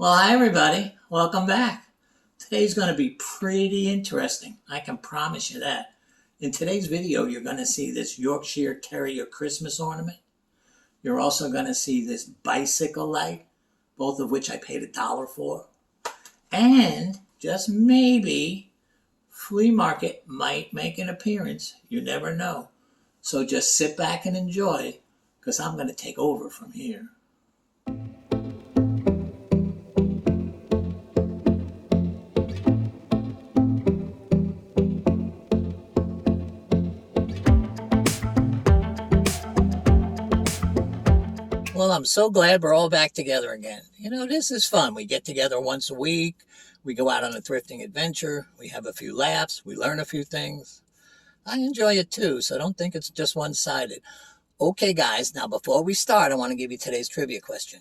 Well, hi everybody. Welcome back. Today's going to be pretty interesting. I can promise you that. In today's video, you're going to see this Yorkshire Terrier Christmas ornament. You're also going to see this bicycle light, both of which I paid $1 for. And just maybe, flea market might make an appearance. You never know. So just sit back and enjoy, because I'm going to take over from here. Well, I'm so glad we're all back together again. This is fun. We get together once a week. We go out on a thrifting adventure. We have a few laughs. We learn a few things. I enjoy it too, so don't think it's just one-sided. Okay, guys, now before we start, I want to give you today's trivia question.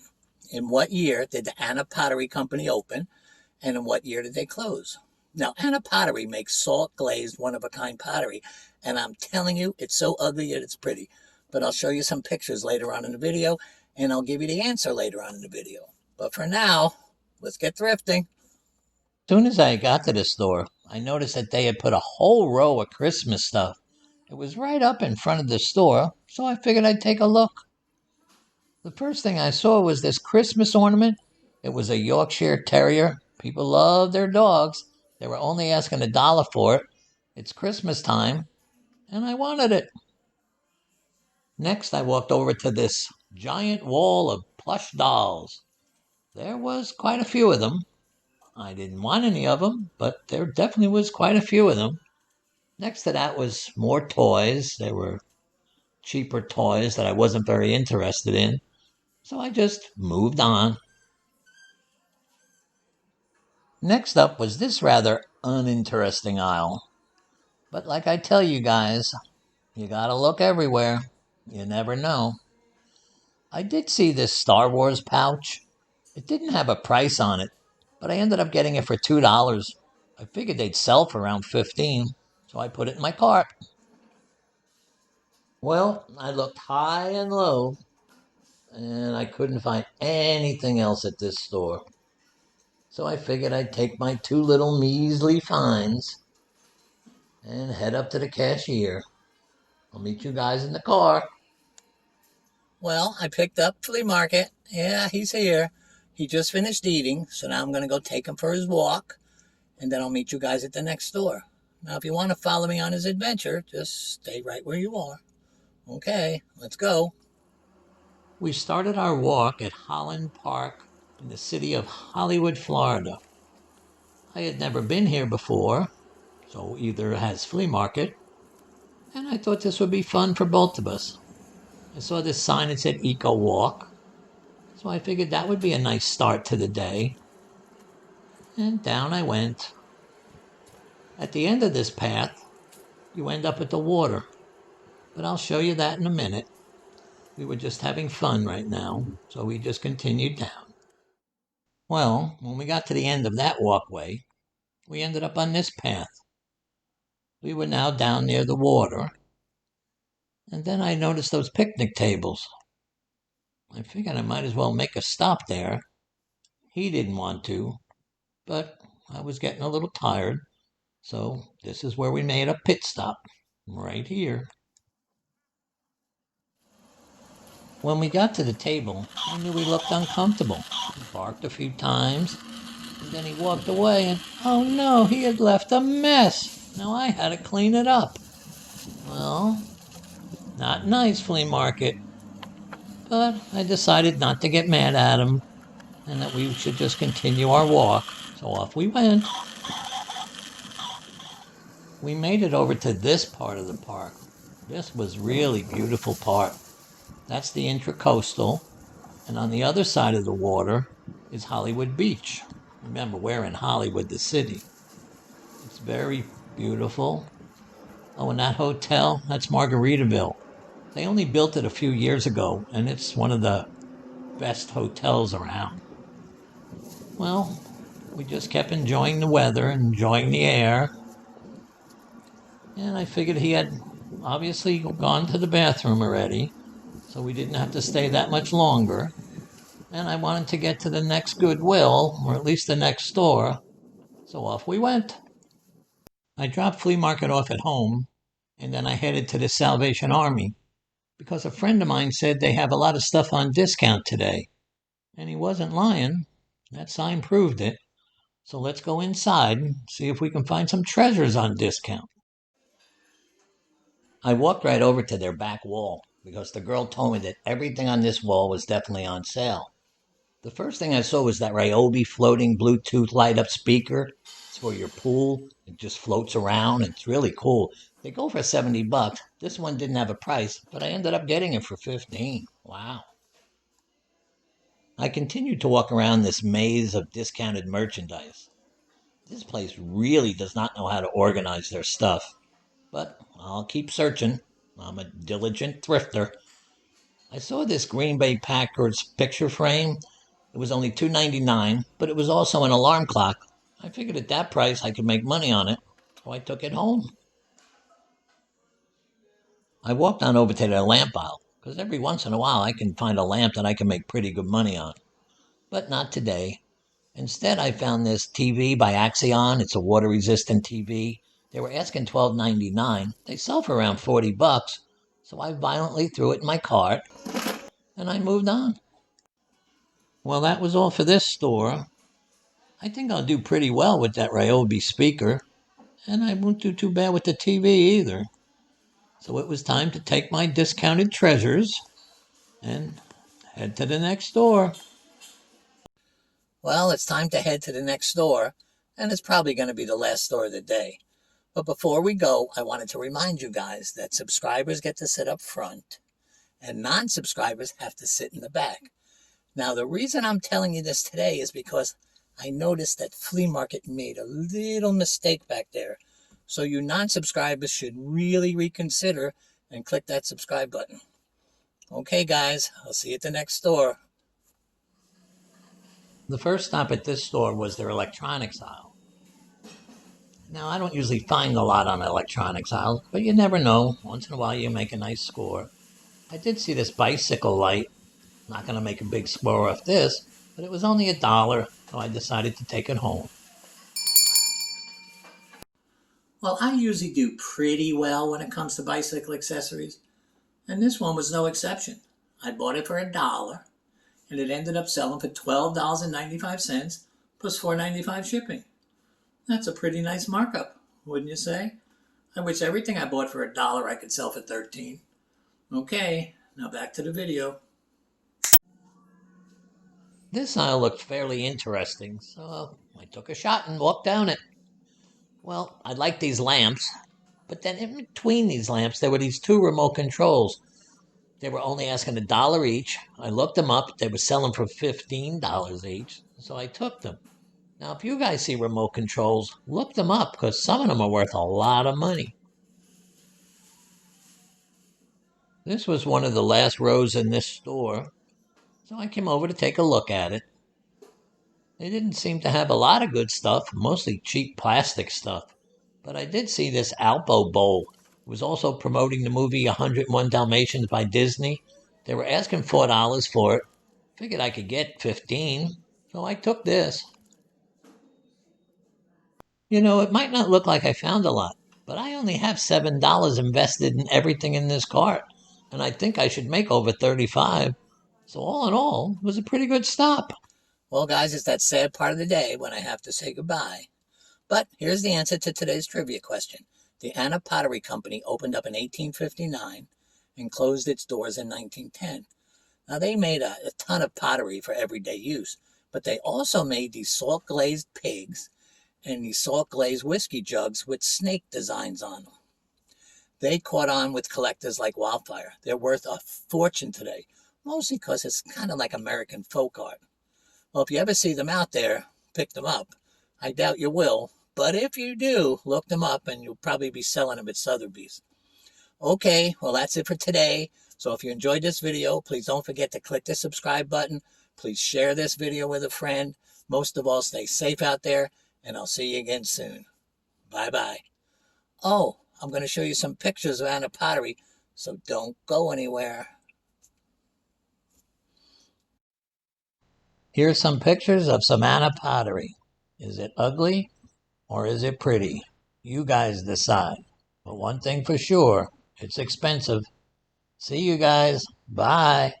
In what year did the Anna Pottery Company open, and in what year did they close? Now, Anna Pottery makes salt-glazed, one-of-a-kind pottery, and I'm telling you, it's so ugly yet it's pretty. But I'll show you some pictures later on in the video, and I'll give you the answer later on in the video. But for now, let's get thrifting. As soon as I got to the store, I noticed that they had put a whole row of Christmas stuff. It was right up in front of the store, so I figured I'd take a look. The first thing I saw was this Christmas ornament. It was a Yorkshire Terrier. People love their dogs. They were only asking $1 for it. It's Christmas time, and I wanted it. Next, I walked over to this giant wall of plush dolls. There was quite a few of them. I didn't want any of them, but there definitely was quite a few of them. Next to that was more toys. They were cheaper toys that I wasn't very interested in, so I just moved on. Next up was this rather uninteresting aisle. But like I tell you guys, you gotta look everywhere. You never know. I did see this Star Wars pouch. It didn't have a price on it, but I ended up getting it for $2. I figured they'd sell for around $15, so I put it in my cart. Well, I looked high and low, and I couldn't find anything else at this store. So I figured I'd take my two little measly finds and head up to the cashier. I'll meet you guys in the car. Well, I picked up flea market. Yeah, he's here. He just finished eating, so now I'm going to go take him for his walk, and then I'll meet you guys at the next store. Now, if you want to follow me on his adventure, just stay right where you are. Okay, let's go. We started our walk at Holland Park in the city of Hollywood, Florida. I had never been here before, so either it has flea market, and I thought this would be fun for both of us. I saw this sign that said Eco Walk, so I figured that would be a nice start to the day. And down I went. At the end of this path, you end up at the water, but I'll show you that in a minute. We were just having fun right now, so we just continued down. Well, when we got to the end of that walkway, we ended up on this path. We were now down near the water, and then I noticed those picnic tables. I figured I might as well make a stop there. He didn't want to, but I was getting a little tired, so this is where we made a pit stop, right here. When we got to the table, I knew he looked uncomfortable. He barked a few times, and then he walked away, and oh no, he had left a mess. Now I had to clean it up. Well, not nice, flea market. But I decided not to get mad at him, and that we should just continue our walk. So off we went. We made it over to this part of the park. This was really beautiful part. That's the Intracoastal, and on the other side of the water is Hollywood Beach. Remember, we're in Hollywood, the city. It's very beautiful. Oh, and that hotel, that's Margaritaville. They only built it a few years ago, and it's one of the best hotels around. Well, we just kept enjoying the weather, enjoying the air. And I figured he had obviously gone to the bathroom already, so we didn't have to stay that much longer. and I wanted to get to the next Goodwill, or at least the next store, so off we went. I dropped Flea Market off at home, and then I headed to the Salvation Army because a friend of mine said they have a lot of stuff on discount today. And he wasn't lying. That sign proved it. So let's go inside and see if we can find some treasures on discount. I walked right over to their back wall because the girl told me that everything on this wall was definitely on sale. The first thing I saw was that Ryobi floating Bluetooth light up speaker. It's for your pool. It just floats around. It's really cool. They go for $70. This one didn't have a price, but I ended up getting it for 15. Wow. I continued to walk around this maze of discounted merchandise. This place really does not know how to organize their stuff, but I'll keep searching. I'm a diligent thrifter. I saw this Green Bay Packers picture frame. It was only $2.99, but it was also an alarm clock. I figured at that price I could make money on it, so I took it home. I walked on over to the lamp aisle, because every once in a while I can find a lamp that I can make pretty good money on. But not today. Instead, I found this TV by Axion. It's a water-resistant TV. They were asking $12.99. They sell for around $40, so I violently threw it in my cart, and I moved on. Well, that was all for this store. I think I'll do pretty well with that Ryobi speaker, and I won't do too bad with the TV either. So it was time to take my discounted treasures and head to the next store. Well, it's time to head to the next store, and it's probably going to be the last store of the day. But before we go, I wanted to remind you guys that subscribers get to sit up front, and non-subscribers have to sit in the back. Now, the reason I'm telling you this today is because I noticed that Flea Market made a little mistake back there. So you non-subscribers should really reconsider and click that subscribe button. Okay, guys, I'll see you at the next store. The first stop at this store was their electronics aisle. Now, I don't usually find a lot on electronics aisle, but you never know. Once in a while, you make a nice score. I did see this bicycle light. Not going to make a big score off this, but it was only $1, so I decided to take it home. Well, I usually do pretty well when it comes to bicycle accessories, and this one was no exception. I bought it for $1, and it ended up selling for $12.95 plus $4.95 shipping. That's a pretty nice markup, wouldn't you say? I wish everything I bought for $1 I could sell for 13. Okay, now back to the video. This aisle looked fairly interesting, so I took a shot and walked down it. Well, I like these lamps, but then in between these lamps, there were these two remote controls. They were only asking $1 each. I looked them up. They were selling for $15 each, so I took them. Now, if you guys see remote controls, look them up because some of them are worth a lot of money. This was one of the last rows in this store, so I came over to take a look at it. They didn't seem to have a lot of good stuff, mostly cheap plastic stuff. But I did see this Alpo bowl. It was also promoting the movie 101 Dalmatians by Disney. They were asking $4 for it. Figured I could get 15, so I took this. You know, it might not look like I found a lot, but I only have $7 invested in everything in this cart, and I think I should make over 35. So all in all, it was a pretty good stop. Well, guys, it's that sad part of the day when I have to say goodbye. But here's the answer to today's trivia question. The Anna Pottery Company opened up in 1859 and closed its doors in 1910. Now, they made a ton of pottery for everyday use, but they also made these salt-glazed pigs and these salt-glazed whiskey jugs with snake designs on them. They caught on with collectors like wildfire. They're worth a fortune today, mostly because it's kind of like American folk art. Well, if you ever see them out there, pick them up. I doubt you will, but if you do, look them up and you'll probably be selling them at Sotheby's. Okay, well, that's it for today. So if you enjoyed this video, please don't forget to click the subscribe button. Please share this video with a friend. Most of all, stay safe out there, and I'll see you again soon. Bye-bye. Oh, I'm going to show you some pictures of Anna Pottery, so don't go anywhere. Here's some pictures of Savannah pottery. Is it ugly or is it pretty? You guys decide. But one thing for sure, it's expensive. See you guys. Bye.